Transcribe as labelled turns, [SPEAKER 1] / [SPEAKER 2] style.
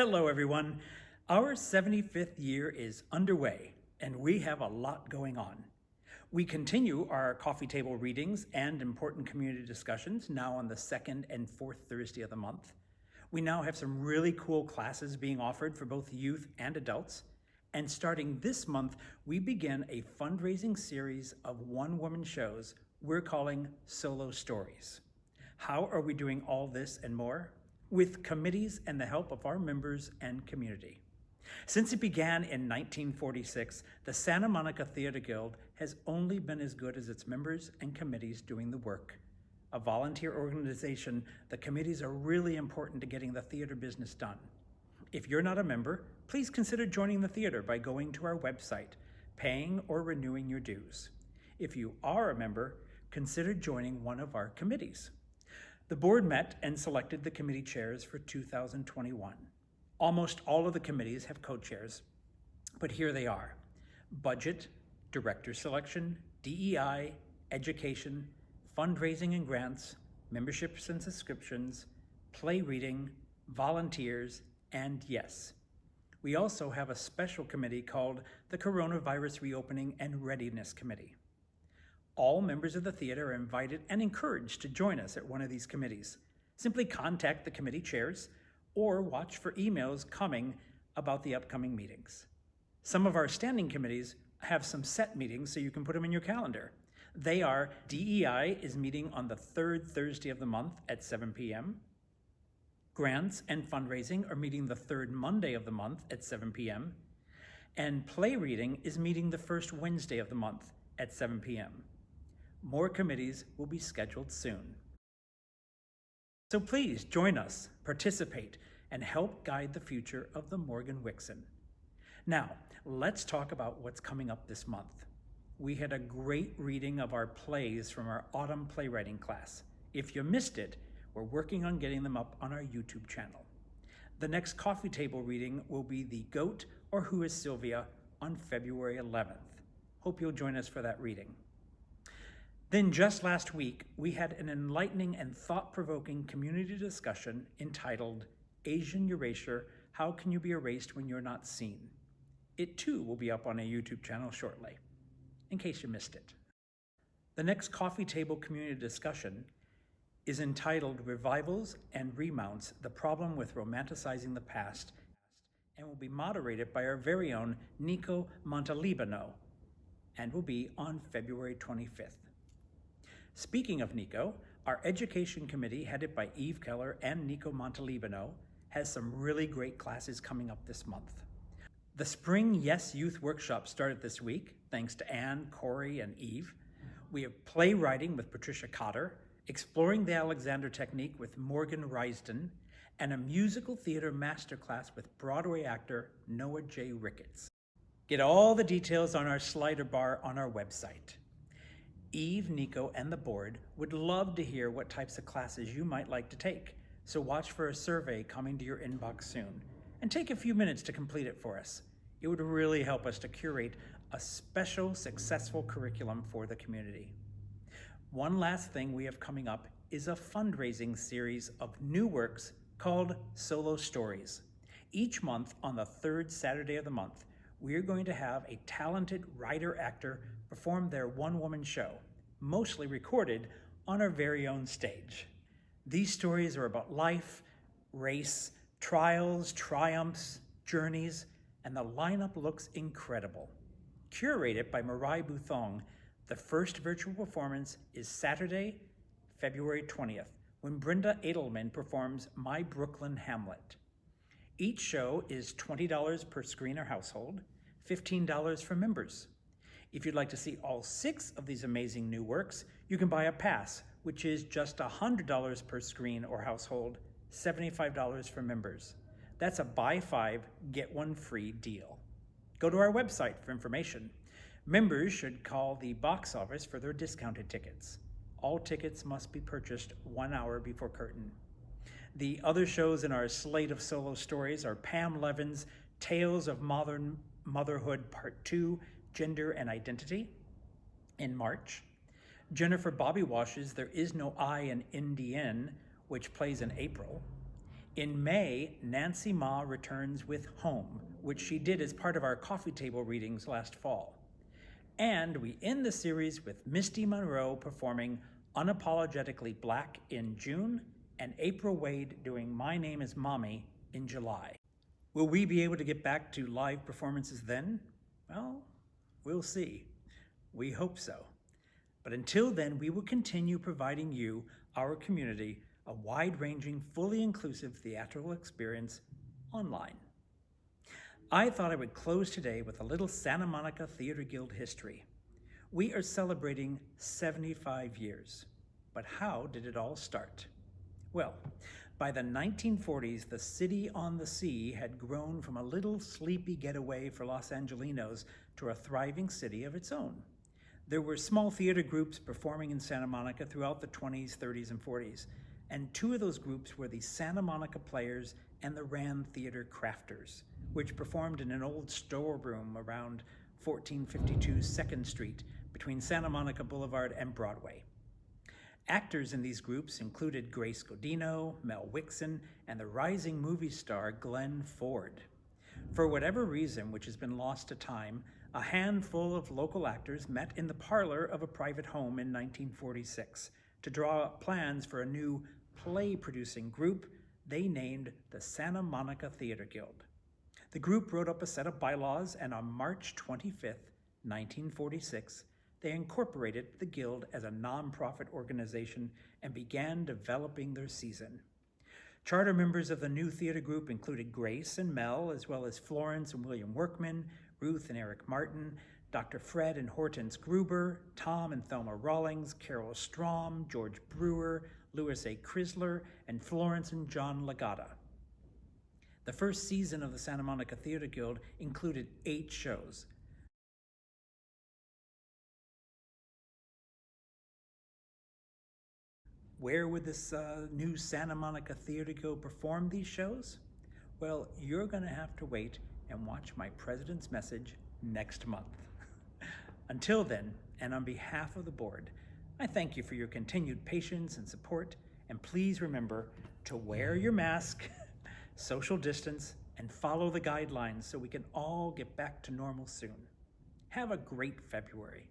[SPEAKER 1] Hello, everyone. Our 75th year is underway, and we have a lot going on. We continue our coffee table readings and important community discussions now on the second and fourth Thursday of the month. We now have some really cool classes being offered for both youth and adults. And starting this month, we begin a fundraising series of one-woman shows we're calling Solo Stories. How are we doing all this and more? With committees and the help of our members and community. Since it began in 1946, the Santa Monica Theater Guild has only been as good as its members and committees doing the work. A volunteer organization, the committees are really important to getting the theater business done. If you're not a member, please consider joining the theater by going to our website, paying or renewing your dues. If you are a member, consider joining one of our committees. The board met and selected the committee chairs for 2021. Almost all of the committees have co-chairs, but here they are: Budget, Director Selection, DEI, Education, Fundraising and Grants, Memberships and Subscriptions, Play Reading, Volunteers, and Yes. We also have a special committee called the Coronavirus Reopening and Readiness Committee. All members of the theater are invited and encouraged to join us at one of these committees. Simply contact the committee chairs or watch for emails coming about the upcoming meetings. Some of our standing committees have some set meetings so you can put them in your calendar. They are: DEI is meeting on the third Thursday of the month at 7 p.m. Grants and Fundraising are meeting the third Monday of the month at 7 p.m. And Play Reading is meeting the first Wednesday of the month at 7 p.m. More committees will be scheduled soon. So please join us, participate, and help guide the future of the Morgan-Wixon. Now, let's talk about what's coming up this month. We had a great reading of our plays from our autumn playwriting class. If you missed it, we're working on getting them up on our YouTube channel. The next coffee table reading will be The Goat or Who is Sylvia on February 11th. Hope you'll join us for that reading. Then just last week, we had an enlightening and thought-provoking community discussion entitled Asian Erasure: How Can You Be Erased When You're Not Seen? It too will be up on a YouTube channel shortly, in case you missed it. The next coffee table community discussion is entitled Revivals and Remounts: The Problem with Romanticizing the Past, and will be moderated by our very own Nico Montalibano, and will be on February 25th. Speaking of Nico, our education committee, headed by Eve Keller and Nico Montalibano, has some really great classes coming up this month. The Spring Yes Youth Workshop started this week, thanks to Anne, Corey, and Eve. We have playwriting with Patricia Cotter, Exploring the Alexander Technique with Morgan Risden, and a musical theater masterclass with Broadway actor Noah J. Ricketts. Get all the details on our slider bar on our website. Eve, Nico, and the board would love to hear what types of classes you might like to take, so watch for a survey coming to your inbox soon, and take a few minutes to complete it for us. It would really help us to curate a special, successful curriculum for the community. One last thing we have coming up is a fundraising series of new works called Solo Stories. Each month on the third Saturday of the month, we are going to have a talented writer-actor perform their one-woman show, mostly recorded on our very own stage. These stories are about life, race, trials, triumphs, journeys, and the lineup looks incredible. Curated by Marai Buthong, the first virtual performance is Saturday, February 20th, when Brenda Edelman performs My Brooklyn Hamlet. Each show is $20 per screen or household, $15 for members. If you'd like to see all 6 of these amazing new works, you can buy a pass, which is just $100 per screen or household, $75 for members. That's a buy 5, get 1 free deal. Go to our website for information. Members should call the box office for their discounted tickets. All tickets must be purchased 1 hour before curtain. The other shows in our slate of solo stories are Pam Levin's Tales of Modern Motherhood Part 2, Gender and Identity, in March. Jennifer Bobby Wash's There Is No I in Indian, which plays in April. In May, Nancy Ma returns with Home, which she did as part of our coffee table readings last fall. And we end the series with Misty Monroe performing Unapologetically Black in June and April Wade doing My Name is Mommy in July. Will we be able to get back to live performances then? Well, we'll see. We hope so. But until then, we will continue providing you, our community, a wide-ranging, fully inclusive theatrical experience online. I thought I would close today with a little Santa Monica Theater Guild history. We are celebrating 75 years. But how did it all start? Well, by the 1940s, the city on the sea had grown from a little sleepy getaway for Los Angelinos to a thriving city of its own. There were small theater groups performing in Santa Monica throughout the 20s, 30s, and 40s, and two of those groups were the Santa Monica Players and the Rand Theater Crafters, which performed in an old storeroom around 1452 2nd Street between Santa Monica Boulevard and Broadway. Actors in these groups included Grace Godino, Mel Wixon, and the rising movie star Glenn Ford. For whatever reason, which has been lost to time, a handful of local actors met in the parlor of a private home in 1946 to draw up plans for a new play-producing group they named the Santa Monica Theater Guild. The group wrote up a set of bylaws, and on March 25th, 1946, they incorporated the Guild as a nonprofit organization and began developing their season. Charter members of the new theater group included Grace and Mel, as well as Florence and William Workman, Ruth and Eric Martin, Dr. Fred and Hortense Gruber, Tom and Thelma Rawlings, Carol Strom, George Brewer, Louis A. Chrysler, and Florence and John Legata. The first season of the Santa Monica Theater Guild included 8 shows. Where would this new Santa Monica Theater Guild perform these shows? Well, you're going to have to wait and watch my President's Message next month. Until then, and on behalf of the board, I thank you for your continued patience and support, and please remember to wear your mask, social distance, and follow the guidelines so we can all get back to normal soon. Have a great February.